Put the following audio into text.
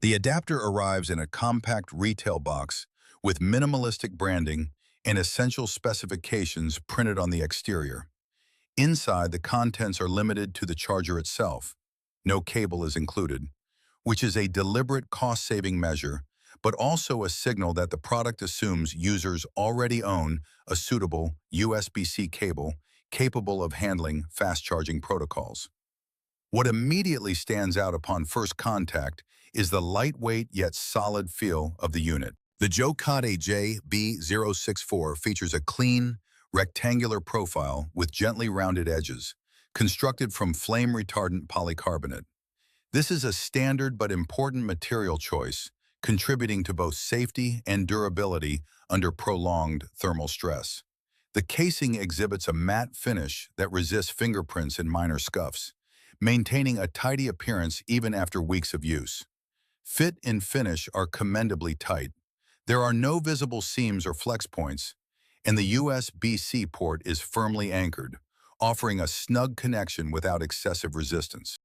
The adapter arrives in a compact retail box with minimalistic branding and essential specifications printed on the exterior. Inside, the contents are limited to the charger itself. No cable is included, which is a deliberate cost-saving measure, but also a signal that the product assumes users already own a suitable USB-C cable capable of handling fast-charging protocols. What immediately stands out upon first contact is the lightweight yet solid feel of the unit. The JOKADE JB064 features a clean, rectangular profile with gently rounded edges, constructed from flame-retardant polycarbonate. This is a standard but important material choice, contributing to both safety and durability under prolonged thermal stress. The casing exhibits a matte finish that resists fingerprints and minor scuffs, maintaining a tidy appearance even after weeks of use. Fit and finish are commendably tight. There are no visible seams or flex points, and the USB-C port is firmly anchored, offering a snug connection without excessive resistance.